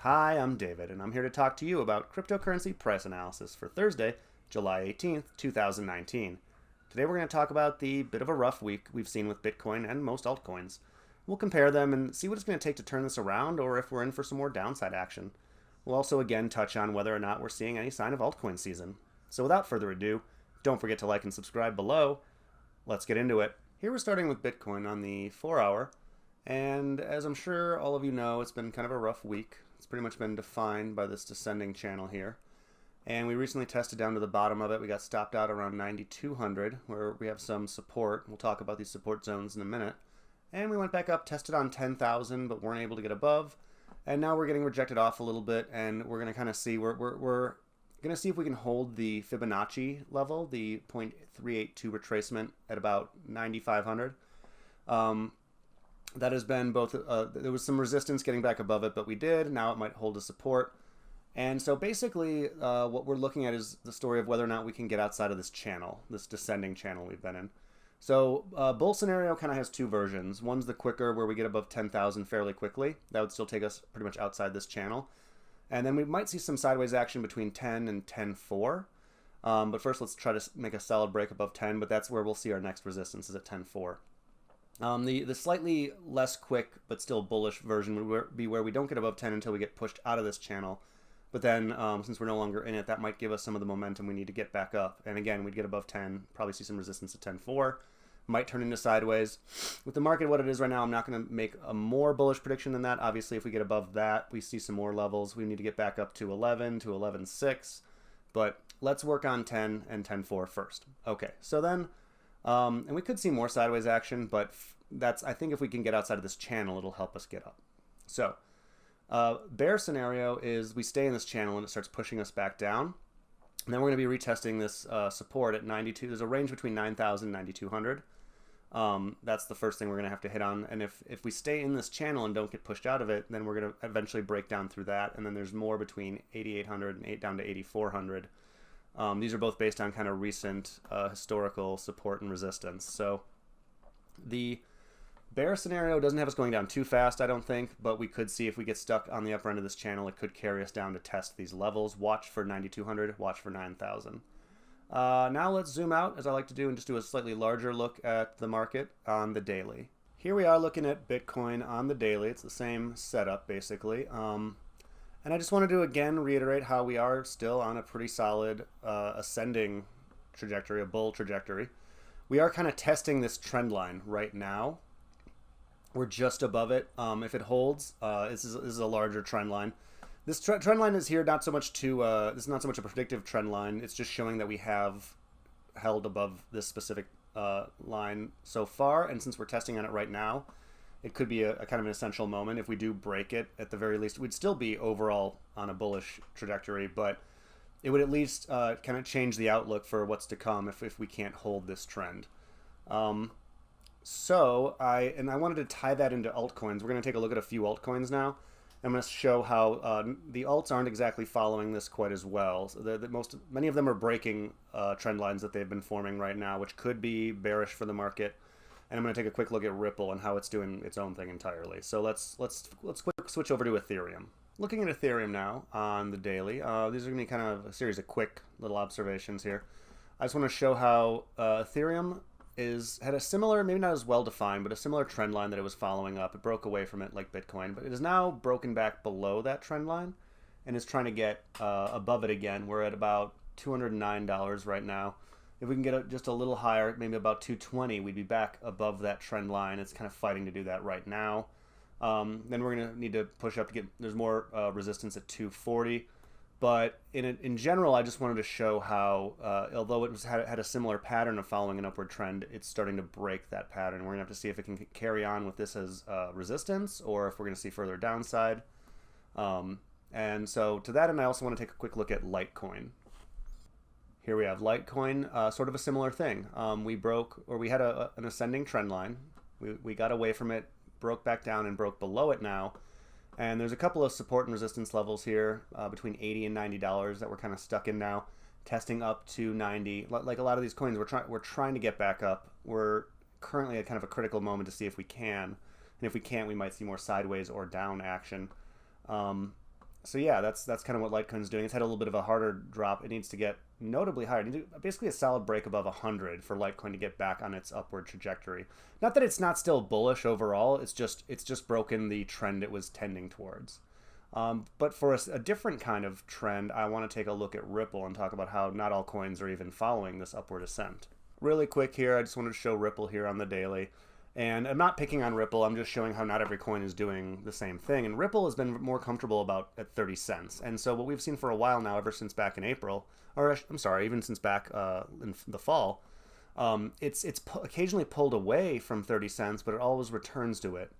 Hi, I'm David, and I'm here to talk to you about cryptocurrency price analysis for Thursday, July 18th, 2019. Today we're going to talk about the bit of a rough week we've seen with Bitcoin and most altcoins. We'll compare them and see what it's going to take to turn this around or if we're in for some more downside action. We'll also again touch on whether or not we're seeing any sign of altcoin season. So without further ado, don't forget to like and subscribe below. Let's get into it. Here we're starting with Bitcoin on the 4-hour. And as I'm sure all of you know, it's been kind of a rough week. It's pretty much been defined by this descending channel here. And we recently tested down to the bottom of it. We got stopped out around 9,200, where we have some support. We'll talk about these support zones in a minute. And we went back up, tested on 10,000, but weren't able to get above. And now we're getting rejected off a little bit, and we're going to kind of see, we're going to see if we can hold the Fibonacci level, the 0.382 retracement at about 9,500. That has been both, there was some resistance getting back above it, but we did. Now it might hold a support. And so basically what we're looking at is the story of whether or not we can get outside of this channel, this descending channel we've been in. So bull scenario kind of has two versions. One's the quicker where we get above 10,000 fairly quickly. That would still take us pretty much outside this channel. And then we might see some sideways action between 10 and 10.4. But first let's try to make a solid break above 10, but that's where we'll see our next resistance is at 10.4. The slightly less quick but still bullish version would be where we don't get above 10 until we get pushed out of this channel. But then since we're no longer in it, that might give us some of the momentum we need to get back up. And again, we'd get above 10, probably see some resistance at 10.4. Might turn into sideways. With the market what it is right now, I'm not going to make a more bullish prediction than that. Obviously, if we get above that, we see some more levels. We need to get back up to 11, to 11.6. But let's work on 10 and 10.4 first. Okay, so then... and we could see more sideways action, but that's, I think if we can get outside of this channel, it'll help us get up. So, bear scenario is we stay in this channel and it starts pushing us back down. And then we're going to be retesting this support at 92. There's a range between 9,000 and 9,200. That's the first thing we're going to have to hit on. And if we stay in this channel and don't get pushed out of it, then we're going to eventually break down through that. And then there's more between 8,800 and 8 down to 8,400. These are both based on kind of recent historical support and resistance. So the bear scenario doesn't have us going down too fast, I don't think, but we could see if we get stuck on the upper end of this channel, it could carry us down to test these levels. Watch for 9,200, watch for 9,000. Now let's zoom out, as I like to do, and just do a slightly larger look at the market on the daily. Here we are looking at Bitcoin on the daily. It's the same setup, basically. And I just wanted to again reiterate how we are still on a pretty solid ascending trajectory, a bull trajectory. We are kind of testing this trend line right now. We're just above it. If it holds, this is a larger trend line. This trend line is here not so much to, this is not so much a predictive trend line. It's just showing that we have held above this specific line so far. And since we're testing on it right now, it could be a kind of an essential moment. If we do break it, at the very least, we'd still be overall on a bullish trajectory, but it would at least kind of change the outlook for what's to come if we can't hold this trend. So I wanted to tie that into altcoins. We're going to take a look at a few altcoins now. I'm going to show how the alts aren't exactly following this quite as well. So many of them are breaking trend lines that they've been forming right now, which could be bearish for the market. And I'm going to take a quick look at Ripple and how it's doing its own thing entirely. So let's quick switch over to Ethereum. Looking at Ethereum now on the daily, these are going to be kind of a series of quick little observations here. I just want to show how Ethereum had a similar, maybe not as well defined, but a similar trend line that it was following up. It broke away from it like Bitcoin, but it is now broken back below that trend line and is trying to get above it again. We're at about $209 right now. If we can get just a little higher, maybe about 220, we'd be back above that trend line. It's kind of fighting to do that right now. Then we're going to need to push up to get, there's more resistance at 240. But in general, I just wanted to show how, although it had a similar pattern of following an upward trend, it's starting to break that pattern. We're going to have to see if it can carry on with this as resistance or if we're going to see further downside. And so to that end, I also want to take a quick look at Litecoin. Here we have Litecoin, sort of a similar thing. We had an ascending trend line. We got away from it, broke back down and broke below it now. And there's a couple of support and resistance levels here between $80 and $90 that we're kind of stuck in now, testing up to 90. Like a lot of these coins, we're trying to get back up. We're currently at kind of a critical moment to see if we can. And if we can't, we might see more sideways or down action. So yeah, that's kind of what Litecoin's doing. It's had a little bit of a harder drop. It needs to get notably higher. It needs basically a solid break above 100 for Litecoin to get back on its upward trajectory. Not that it's not still bullish overall. It's just broken the trend it was tending towards. But for a different kind of trend, I want to take a look at Ripple and talk about how not all coins are even following this upward ascent. Really quick here, I just wanted to show Ripple here on the daily. And I'm not picking on Ripple, I'm just showing how not every coin is doing the same thing. And Ripple has been more comfortable about at 30 cents. And so what we've seen for a while now, ever since back in April, or I'm sorry, even since back in the fall, it's occasionally pulled away from 30 cents, but it always returns to it.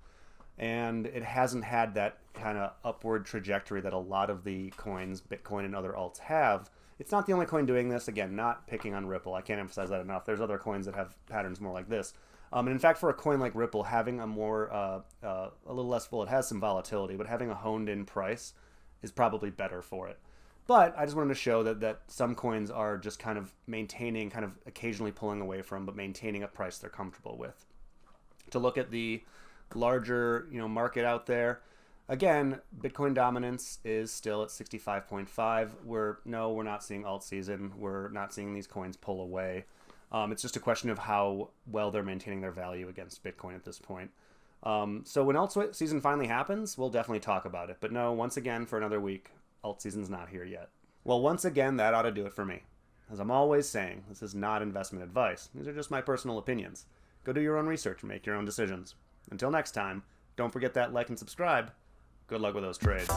And it hasn't had that kind of upward trajectory that a lot of the coins, Bitcoin and other alts, have. It's not the only coin doing this. Again, not picking on Ripple. I can't emphasize that enough. There's other coins that have patterns more like this. And in fact, for a coin like Ripple, having a more, a little less, well, it has some volatility, but having a honed-in price is probably better for it. But I just wanted to show that some coins are just kind of maintaining, kind of occasionally pulling away from, but maintaining a price they're comfortable with. To look at the larger, market out there, again, Bitcoin dominance is still at 65.5. We're not seeing alt season. We're not seeing these coins pull away. It's just a question of how well they're maintaining their value against Bitcoin at this point. So when alt season finally happens, we'll definitely talk about it. But no, once again, for another week, alt season's not here yet. Well, once again, that ought to do it for me. As I'm always saying, this is not investment advice. These are just my personal opinions. Go do your own research and make your own decisions. Until next time, don't forget that like and subscribe. Good luck with those trades.